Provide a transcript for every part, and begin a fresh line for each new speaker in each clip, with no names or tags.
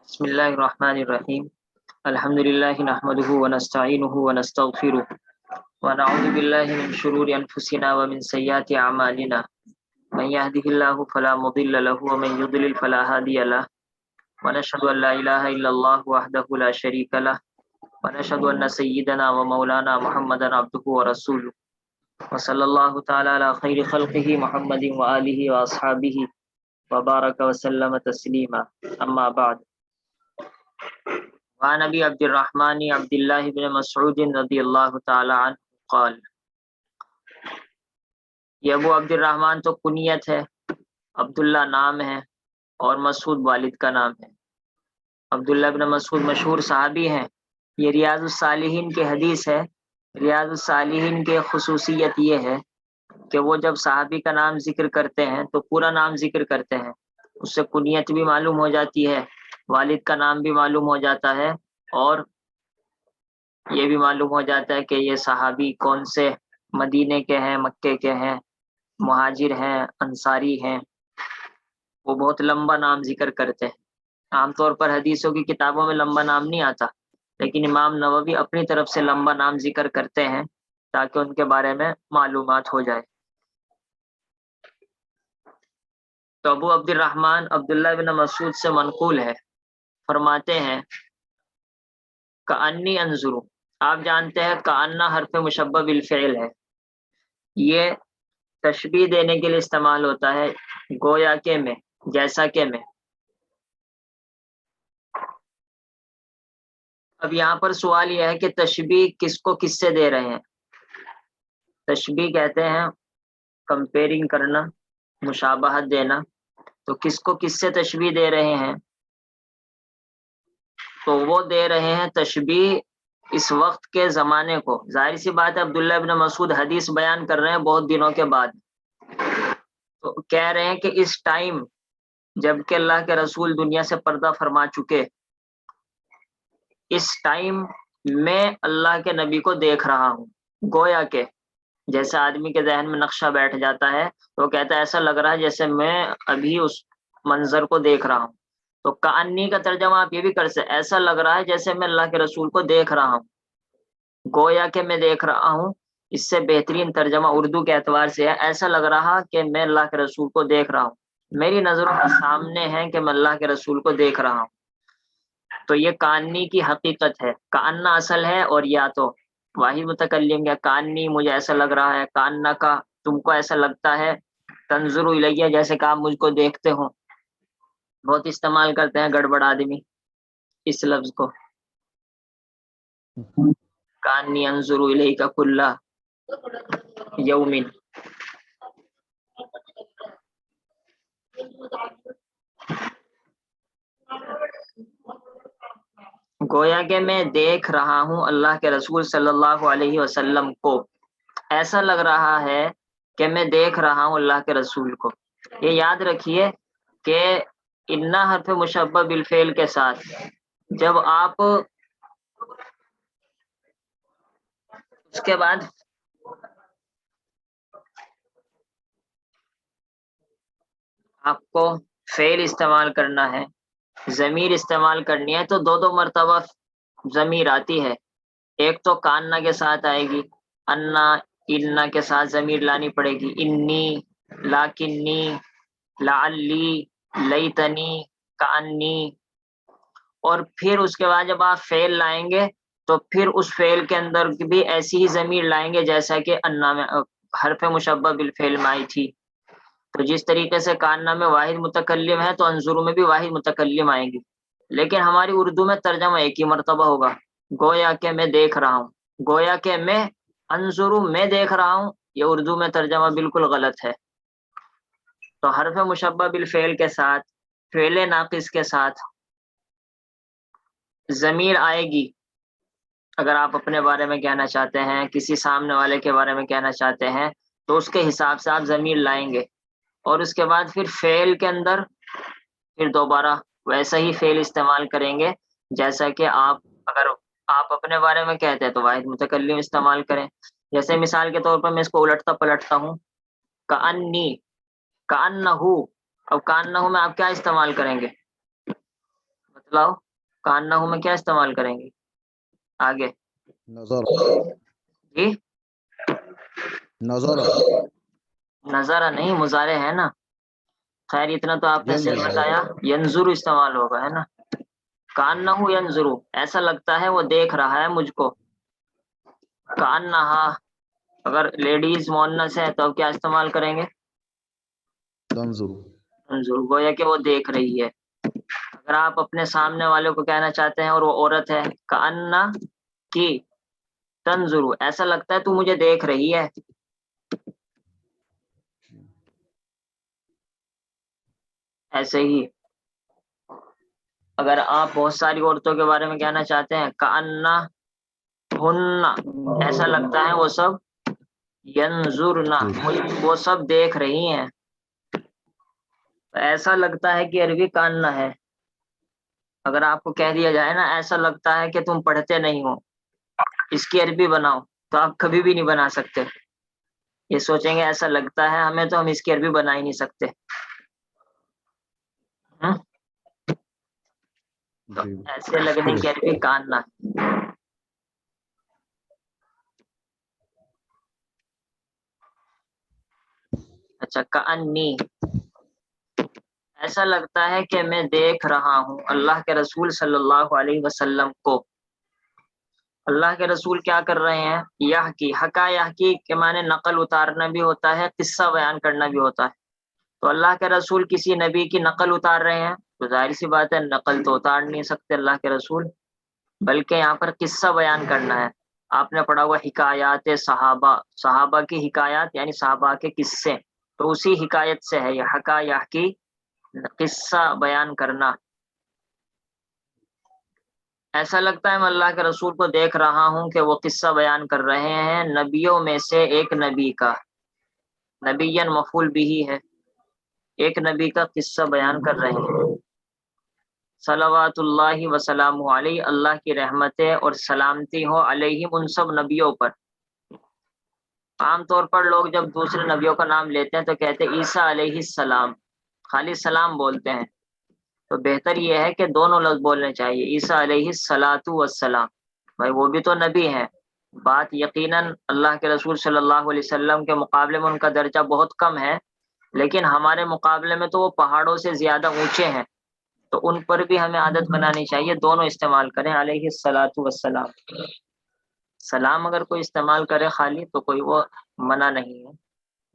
بسم الله الرحمن الرحيم. الحمد لله نحمده ونستعينه ونستغفره ونعوذ بالله من شرور أنفسنا ومن سيئات أعمالنا. من يهده الله فلا مضل له ومن يضلل فلا هادي له. ونشهد أن لا إله إلا الله وحده لا شريك له ونشهد أن سيدنا ومولانا محمدا عبده ورسوله وصلى الله تعالى على خير خلقه محمد وآله وأصحابه وبارك وسلم تسليما. أما بعد. وعن ابی عبد الرحمن عبد اللہ بن مسعود رضی اللہ تعالی عنہ قال، یہ ابو عبد الرحمن تو کنیت ہے، عبداللہ نام ہے اور مسعود والد کا نام ہے۔ عبداللہ بن مسعود مشہور صحابی ہیں۔ یہ ریاض الصالحین کی حدیث ہے۔ ریاض الصالحین کی خصوصیت یہ ہے کہ وہ جب صحابی کا نام ذکر کرتے ہیں تو پورا نام ذکر کرتے ہیں، اس سے کنیت بھی معلوم ہو جاتی ہے، والد کا نام بھی معلوم ہو جاتا ہے، اور یہ بھی معلوم ہو جاتا ہے کہ یہ صحابی کون سے مدینے کے ہیں، مکے کے ہیں، مہاجر ہیں، انصاری ہیں۔ وہ بہت لمبا نام ذکر کرتے ہیں۔ عام طور پر حدیثوں کی کتابوں میں لمبا نام نہیں آتا، لیکن امام نووی اپنی طرف سے لمبا نام ذکر کرتے ہیں تاکہ ان کے بارے میں معلومات ہو جائے۔ تو ابو عبد الرحمن عبداللہ بن مسعود سے منقول ہے، فرماتے ہیں کأنی انظر، آپ جانتے ہیں کأنہ حرف مشبہ بالفعل ہے، یہ تشبیہ دینے کے لیے استعمال ہوتا ہے، گویا کہ میں، جیسا کہ میں۔ اب یہاں پر سوال یہ ہے کہ تشبیہ کس کو کس سے دے رہے ہیں؟ تشبیہ کہتے ہیں کمپیرنگ کرنا، مشابہت دینا، تو کس کو کس سے تشبیہ دے رہے ہیں؟ تو وہ دے رہے ہیں تشبیہ اس وقت کے زمانے کو۔ ظاہر سی بات ہے عبداللہ ابن مسعود حدیث بیان کر رہے ہیں بہت دنوں کے بعد، تو کہہ رہے ہیں کہ اس ٹائم جب کہ اللہ کے رسول دنیا سے پردہ فرما چکے، اس ٹائم میں اللہ کے نبی کو دیکھ رہا ہوں، گویا کہ جیسے آدمی کے ذہن میں نقشہ بیٹھ جاتا ہے تو وہ کہتا ہے ایسا لگ رہا ہے جیسے میں ابھی اس منظر کو دیکھ رہا ہوں۔ تو کأنی کا ترجمہ آپ یہ بھی کر سکتے، ایسا لگ رہا ہے جیسے میں اللہ کے رسول کو دیکھ رہا ہوں، گویا کہ میں دیکھ رہا ہوں۔ اس سے بہترین ترجمہ اردو کے اعتبار سے ہے، ایسا لگ رہا کہ میں اللہ کے رسول کو دیکھ رہا ہوں، میری نظروں کے سامنے ہے کہ میں اللہ کے رسول کو دیکھ رہا ہوں۔ تو یہ کانی کی حقیقت ہے۔ کأنہ اصل ہے، اور یا تو واحد متکلم یا کانی مجھے ایسا لگ رہا ہے، کأنہ کا تم کو ایسا لگتا ہے، تنظر الیہ جیسے کہ آپ مجھ کو دیکھتے ہو۔ بہت استعمال کرتے ہیں گڑبڑ آدمی اس لفظ کو، کانی انظر الیک کل یوم۔ گویا کہ میں دیکھ رہا ہوں اللہ کے رسول صلی اللہ علیہ وسلم کو، ایسا لگ رہا ہے کہ میں دیکھ رہا ہوں اللہ کے رسول کو۔ یہ یاد رکھیے کہ انا حرف مشبہ بالفعل کے ساتھ جب آپ اس کے بعد آپ کو فعل استعمال کرنا ہے، ضمیر استعمال کرنی ہے، تو دو مرتبہ ضمیر آتی ہے۔ ایک تو کاننا کے ساتھ آئے گی، انا انا کے ساتھ ضمیر لانی پڑے گی، انی، لاکنی، لعلی، لیتنی، کانی، اور پھر اس کے بعد جب آپ فعل لائیں گے تو پھر اس فعل کے اندر بھی ایسی ہی ضمیر لائیں گے جیسا کہ انا میں حرف مشبہ بالفعل میں آئی تھی۔ تو جس طریقے سے کاننا میں واحد متکلم ہے تو انظرو میں بھی واحد متکلم آئیں گی، لیکن ہماری اردو میں ترجمہ ایک ہی مرتبہ ہوگا، گویا کہ میں دیکھ رہا ہوں، گویا کہ میں انظرو میں دیکھ رہا ہوں۔ یہ اردو میں ترجمہ بالکل غلط ہے۔ تو حرف مشبہ بالفعل کے ساتھ، فعل ناقص کے ساتھ ضمیر آئے گی اگر آپ اپنے بارے میں کہنا چاہتے ہیں، کسی سامنے والے کے بارے میں کہنا چاہتے ہیں، تو اس کے حساب سے آپ ضمیر لائیں گے، اور اس کے بعد پھر فعل کے اندر پھر دوبارہ ویسا ہی فعل استعمال کریں گے جیسا کہ اگر آپ اپنے بارے میں کہتے ہیں تو واحد متکلم استعمال کریں۔ جیسے مثال کے طور پر میں اس کو الٹتا پلٹتا ہوں، کأنی، کأنہو، اب کان نہ ہو میں آپ کیا استعمال کریں گے؟ بتلاؤ، کان نہ ہو میں کیا استعمال کریں گے آگے؟
نظر،
جی
نظر،
نظارہ نہیں، مضارع ہے نا. خیر اتنا تو آپ نے صحیح
ینظر،
بتایا، ینظر استعمال ہوگا ہے نا. کان نہ ہو ینظر، ایسا لگتا ہے وہ دیکھ رہا ہے مجھ کو. کان نہ، اگر لیڈیز مؤنث ہے تو اب کیا استعمال کریں گے؟
تنظر،
تنظر، گویا کہ وہ دیکھ رہی ہے. اگر آپ اپنے سامنے والے کو کہنا چاہتے ہیں اور وہ عورت ہے، کأنہ کی تنظر، ایسا لگتا ہے تو مجھے دیکھ رہی ہے. ایسے ہی اگر آپ بہت ساری عورتوں کے بارے میں کہنا چاہتے ہیں، کأنہ ہن، ایسا لگتا ہے وہ سب ینظرنا، وہ سب دیکھ رہی ہیں. ایسا لگتا ہے کہ عربی کاننا ہے. اگر آپ کو کہہ دیا جائے نا ایسا لگتا ہے کہ تم پڑھتے نہیں ہو، اس کی عربی بناؤ، تو آپ کبھی بھی نہیں بنا سکتے. یہ سوچیں گے ایسا لگتا ہے ہمیں تو ہم اس کی عربی بنا ہی نہیں سکتے. تو ایسے لگنے کی عربی کاننا. اچھا، کأنی، ایسا لگتا ہے کہ میں دیکھ رہا ہوں اللہ کے رسول صلی اللہ علیہ وسلم کو. اللہ کے رسول کیا کر رہے ہیں؟ یہ کی حقا، یہ کی کے معنی نقل اتارنا بھی ہوتا ہے، قصہ بیان کرنا بھی ہوتا ہے. تو اللہ کے رسول کسی نبی کی نقل اتار رہے ہیں تو ظاہر سی بات ہے نقل تو اتار نہیں سکتے اللہ کے رسول، بلکہ یہاں پر قصہ بیان کرنا ہے. آپ نے پڑھا ہوا حکایات صحابہ، صحابہ کی حکایات یعنی صحابہ کے قصے، تو اسی حکایت سے ہے یہ حقا یہ کی، قصہ بیان کرنا. ایسا لگتا ہے میں اللہ کے رسول کو دیکھ رہا ہوں کہ وہ قصہ بیان کر رہے ہیں نبیوں میں سے ایک نبی کا. نبیًا مفعول بھی ہے، ایک نبی کا قصہ بیان کر رہے ہیں. صلوات اللہ وسلام علیہ، اللہ کی رحمتیں اور سلامتی ہو علیہم، ان سب نبیوں پر. عام طور پر لوگ جب دوسرے نبیوں کا نام لیتے ہیں تو کہتے ہیں عیسیٰ علیہ السلام، خالی سلام بولتے ہیں. تو بہتر یہ ہے کہ دونوں لفظ بولنے چاہیے، عیسیٰ علیہ الصلاۃ والسلام. بھائی وہ بھی تو نبی ہیں. بات یقیناً اللہ کے رسول صلی اللہ علیہ وسلم کے مقابلے میں ان کا درجہ بہت کم ہے، لیکن ہمارے مقابلے میں تو وہ پہاڑوں سے زیادہ اونچے ہیں. تو ان پر بھی ہمیں عادت بنانی چاہیے دونوں استعمال کریں، علیہ الصلاۃ والسلام. سلام اگر کوئی استعمال کرے خالی تو کوئی وہ منع نہیں ہے.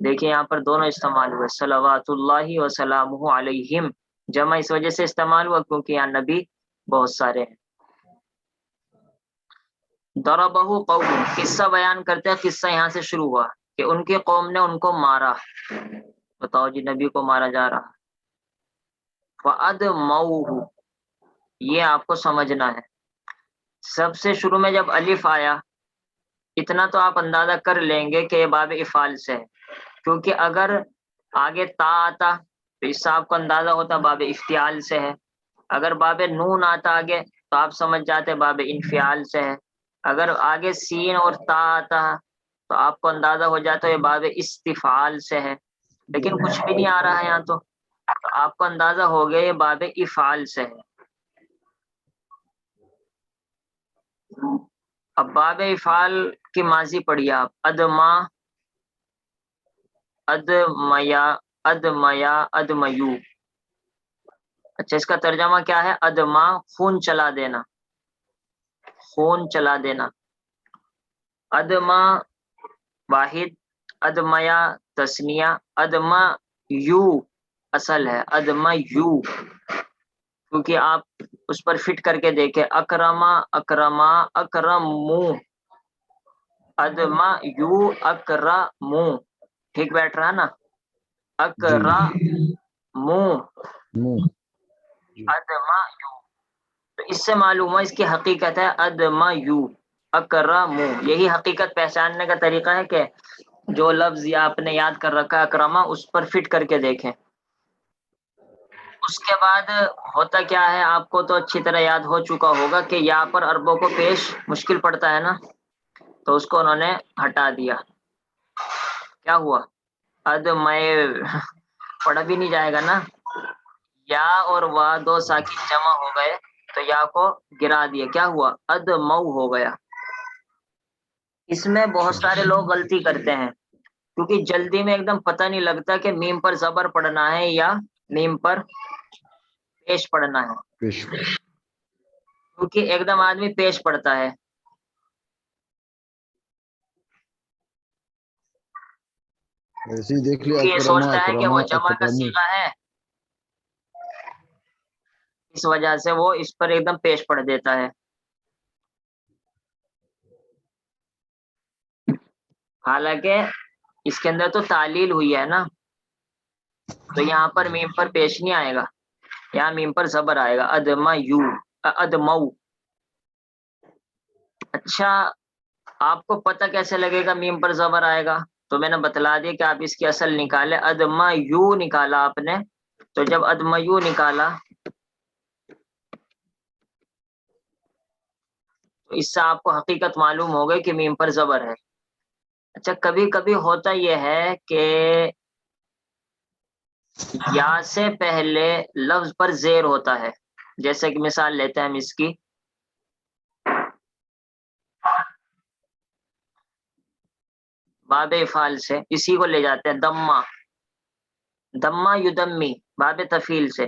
دیکھیں یہاں پر دونوں استعمال ہوئے، صلوات اللہ وسلامہ علیہم، جمع اس وجہ سے استعمال ہوا کیونکہ یہاں نبی بہت سارے ہیں. ضربہ قوم، قصہ بیان کرتے ہیں، قصہ یہاں سے شروع ہوا کہ ان کی قوم نے ان کو مارا. بتاؤ جی، نبی کو مارا جا رہا. فَأَدْمَوْهُ، یہ آپ کو سمجھنا ہے. سب سے شروع میں جب الف آیا، اتنا تو آپ اندازہ کر لیں گے کہ یہ باب افعال سے ہے، کیونکہ اگر آگے تا آتا تو اس سے آپ کو اندازہ ہوتا باب افتعال سے ہے. اگر باب نون آتا آگے تو آپ سمجھ جاتے باب انفعال سے ہے. اگر آگے سین اور تا آتا تو آپ کو اندازہ ہو جاتا ہے باب استفعال سے ہے. لیکن کچھ بھی نہیں آ رہا ہے یہاں تو آپ کو اندازہ ہو گیا یہ باب افعال سے ہے. اب باب افعال کی ماضی پڑھیے آپ، ادما، ادمیا، ادمیا، ادمیو. اچھا اس کا ترجمہ کیا ہے؟ ادما، خون چلا دینا، خون چلا دینا. ادما واحد، ادمیا تسنیہ، ادما یو اصل ہے، ادما یو، کیونکہ آپ اس پر فٹ کر کے دیکھیں، اکرما، اکرما، اکرمو، ادما یو اکرمو، ٹھیک بیٹھ رہا نا؟ اکرمو، ادما یو. تو اس سے معلوم ہوا اس کی حقیقت ہے ادما یو اکرمو. یہی حقیقت پہچاننے کا طریقہ ہے کہ جو لفظ یا آپ نے یاد کر رکھا ہے اکرما، اس پر فٹ کر کے دیکھیں. اس کے بعد ہوتا کیا ہے آپ کو تو اچھی طرح یاد ہو چکا ہوگا کہ یہاں پر عربوں کو پیش مشکل پڑتا ہے نا، تو اس کو انہوں نے ہٹا دیا. کیا ہوا؟ ادمے، پڑھا بھی نہیں جائے گا نا. یا اور وا دو ساکن جمع ہو گئے تو یا کو گرا دیا، کیا ہوا؟ ادمو ہو گیا۔ اس میں بہت سارے لوگ غلطی کرتے ہیں کیونکہ جلدی میں ایک دم پتہ نہیں لگتا کہ میم پر زبر پڑھنا ہے یا میم پر پیش پڑھنا ہے،
پیش
کیونکہ ایک دم آدمی پیش پڑھتا ہے۔
ایسے ہی دیکھ لیا
کیونکہ یہ
اکرما
سوچتا ہے کہ
اکرما
وہ جمع کا
اکرمو۔
صیغہ ہے، اس وجہ سے وہ اس پر ایک دم پیش پڑھ دیتا ہے، حالانکہ اس کے اندر تو تعلیل ہوئی ہے نا، تو یہاں پر میم پر پیش نہیں آئے گا، یہاں میم پر زبر آئے گا، ادمو ادمو۔ اچھا آپ کو پتہ کیسے لگے گا میم پر زبر آئے گا؟ تو میں نے بتلا دیا کہ آپ اس کی اصل نکالے، ادمو نکالا آپ نے، تو جب ادمو نکالا تو اس سے آپ کو حقیقت معلوم ہو گئی کہ میم پر زبر ہے۔ اچھا کبھی کبھی ہوتا یہ ہے کہ یا سے پہلے لفظ پر زیر ہوتا ہے، جیسے کہ مثال لیتے ہیں ہم اس کی، باب افعال سے اسی کو لے جاتے ہیں، دمہ دمہ یدمی، باب تفعیل سے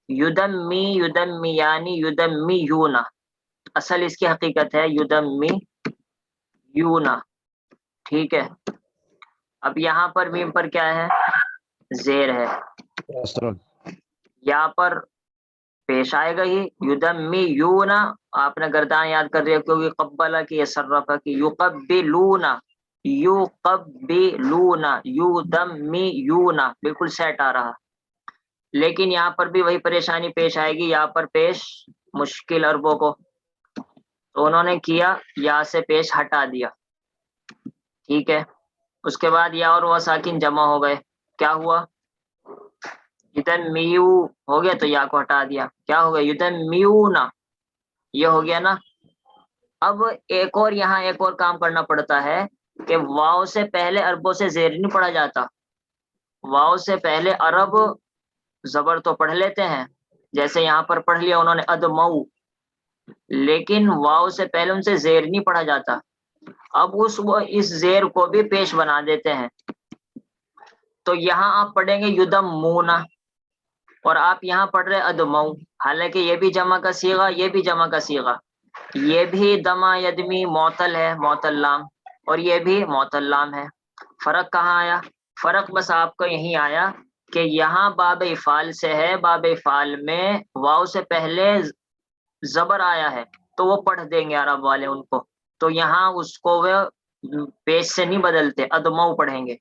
یدمی یدمی یعنی یدمی یونا، اصل اس کی حقیقت ہے یدمی یونا، ٹھیک ہے۔ اب یہاں پر میم پر کیا ہے؟ زیر ہے،
اسرا
یا پر پیش آئے گا ہی، یدمی یونا، آپ نے گردان یاد کر رہی ہے کیونکہ قبلہ کی صرفہ کی، یقبلونا یقبلونا یدمی یونا، بالکل سیٹ آ رہا، لیکن یہاں پر بھی وہی پریشانی پیش آئے گی، یہاں پر پیش مشکل عربوں کو، تو انہوں نے کیا یا سے پیش ہٹا دیا، ٹھیک ہے۔ اس کے بعد یا اور وہ ساکن جمع ہو گئے، کیا ہوا؟ یدن میو ہو گیا تو یا کو ہٹا دیا، کیا ہو گیا؟ یدن میونا، یہ ہو گیا نا۔ اب ایک اور یہاں ایک اور کام کرنا پڑتا ہے کہ واو سے پہلے عربوں سے زیر نہیں پڑھا جاتا، واو سے پہلے عرب زبر تو پڑھ لیتے ہیں، جیسے یہاں پر پڑھ لیا انہوں نے ادمو، لیکن واو سے پہلے ان سے زیر نہیں پڑھا جاتا، اب اس زیر کو بھی پیش بنا دیتے ہیں، تو یہاں آپ پڑھیں گے یدم مونا، اور آپ یہاں پڑھ رہے ادمو، حالانکہ یہ بھی جمع کا صیغہ، یہ بھی جمع کا صیغہ، یہ بھی دما یدمی معطل ہے، معطل لام، اور یہ بھی معطل لام ہے۔ فرق کہاں آیا؟ فرق بس آپ کو یہی آیا کہ یہاں باب افعال سے ہے، باب افعال میں واو سے پہلے زبر آیا ہے تو وہ پڑھ دیں گے عرب والے ان کو، تو یہاں اس کو وہ پیش سے نہیں بدلتے، ادمو پڑھیں گے،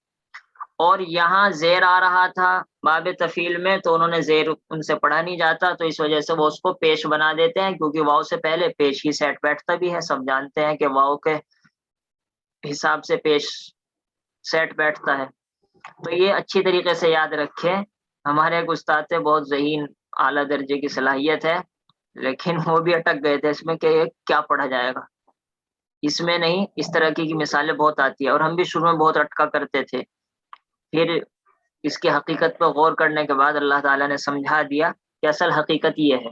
اور یہاں زیر آ رہا تھا باب تفعیل میں تو انہوں نے زیر ان سے پڑھا نہیں جاتا، تو اس وجہ سے وہ اس کو پیش بنا دیتے ہیں، کیونکہ واو سے پہلے پیش ہی سیٹ بیٹھتا بھی ہے، سب جانتے ہیں کہ واو کے حساب سے پیش سیٹ بیٹھتا ہے۔ تو یہ اچھی طریقے سے یاد رکھیں، ہمارے ایک استاد تھے بہت ذہین، اعلیٰ درجے کی صلاحیت ہے، لیکن وہ بھی اٹک گئے تھے اس میں کہ کیا پڑھا جائے گا، اس میں نہیں، اس طرح کی مثالیں بہت آتی ہے، اور ہم بھی شروع میں بہت اٹکا کرتے تھے، پھر اس کی حقیقت پہ غور کرنے کے بعد اللہ تعالیٰ نے سمجھا دیا کہ اصل حقیقت یہ ہے،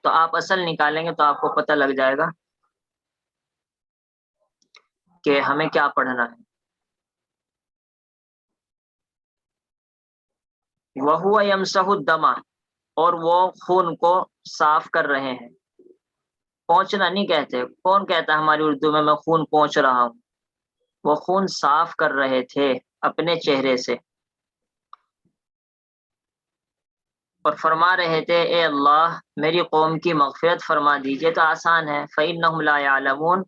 تو آپ اصل نکالیں گے تو آپ کو پتہ لگ جائے گا کہ ہمیں کیا پڑھنا ہے۔ وَهُوَ يَمْسَحُ الدَّمَ، اور وہ خون کو صاف کر رہے ہیں، پہنچنا نہیں کہتے، کون کہتا ہے ہماری اردو میں خون پہنچ رہا ہوں، وہ خون صاف کر رہے تھے اپنے چہرے سے، اور فرما رہے تھے اے اللہ میری قوم کی مغفرت فرما دیجئے، تو آسان ہے، فَإِنَّهُمْ لَا يَعْلَمُونَ،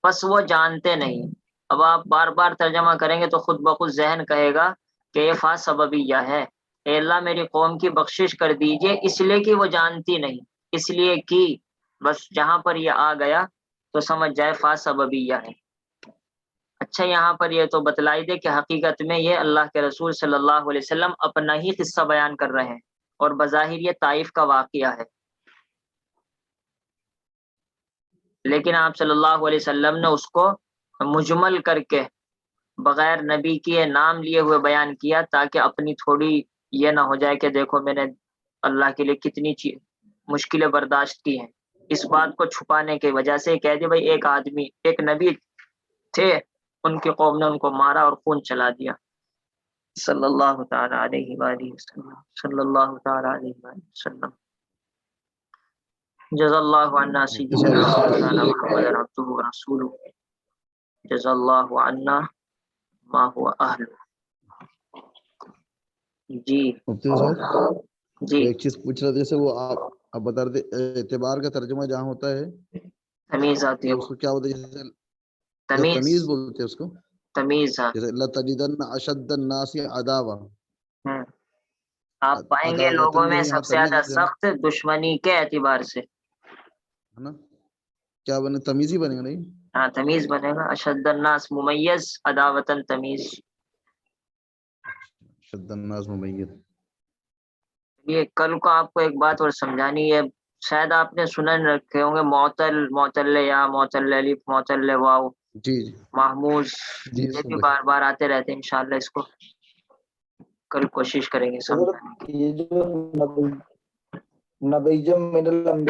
بس وہ جانتے نہیں۔ اب آپ بار بار ترجمہ کریں گے تو خود بخود ذہن کہے گا کہ یہ فا سببیہ ہے، اے اللہ میری قوم کی بخشش کر دیجئے، اس لیے کہ وہ جانتی نہیں، اس لیے کہ بس جہاں پر یہ آ گیا تو سمجھ جائے فا سببیہ ہے۔ اچھا یہاں پر یہ تو بتلائی دے کہ حقیقت میں یہ اللہ کے رسول صلی اللہ علیہ وسلم اپنا ہی قصہ بیان کر رہے ہیں، اور بظاہر یہ طائف کا واقعہ ہے، لیکن آپ صلی اللہ علیہ وسلم نے اس کو مجمل کر کے بغیر نبی کے نام لیے ہوئے بیان کیا، تاکہ اپنی تھوڑی یہ نہ ہو جائے کہ دیکھو میں نے اللہ کے لیے کتنی مشکلیں برداشت کی ہیں. اس بات کو چھپانے کی وجہ سے کہہ دیا بھائی ایک آدمی ایک نبی تھے, ان کی قوم نے ان کو مارا اور خون چلا دیا. صلی اللہ تعالی علیہ وآلہ وسلم, صلی اللہ تعالی علیہ وآلہ وسلم. جزا اللہ عنا سیدنا مولانا محمد عبدہ ورسولہ, جزا اللہ عنا ما هو اہل. جی
مفتی صاحب
جی,
ایک چیز پوچھ رہے تھے, جیسے وہ آپ بتا رہے تھے اعتبار کا ترجمہ جہاں ہوتا ہے
تمیز آتی ہے,
تو اس کو کیا ہوتا ہے, جیسے
تمیز
تمیز بولتے ہیں اس کو,
تمیز. ہاں,
جیسے لَتَجِدَنَّ أَشَدَّ النَّاسِ عَدَاوَةً,
آپ پائیں گے لوگوں
عداوتن جو
میں
ہے یہاں
سب سے زیادہ
تمیز ہے
سخت دشمنی کے اعتبار سے.
نا, کیا بنے, تمیز ہی بنے گا نہیں؟
ہاں تمیز بنے گا. اشد الناس ممیز, عداوتن تمیز.
شد الناس ممیز.
یہ کل کو آپ کو ایک بات اور سمجھانی ہے, شاید آپ نے سنن رکھے ہوں گے, معطل, معطل یا, معطل الف, معطل واو,
جی
محموز,
جی
یہ بھی بار بار آتے رہتے ہیں. انشاءاللہ اس کو کل کوشش کریں گے سمجھانے کی.
یہ جو نبیجم من الانبیاء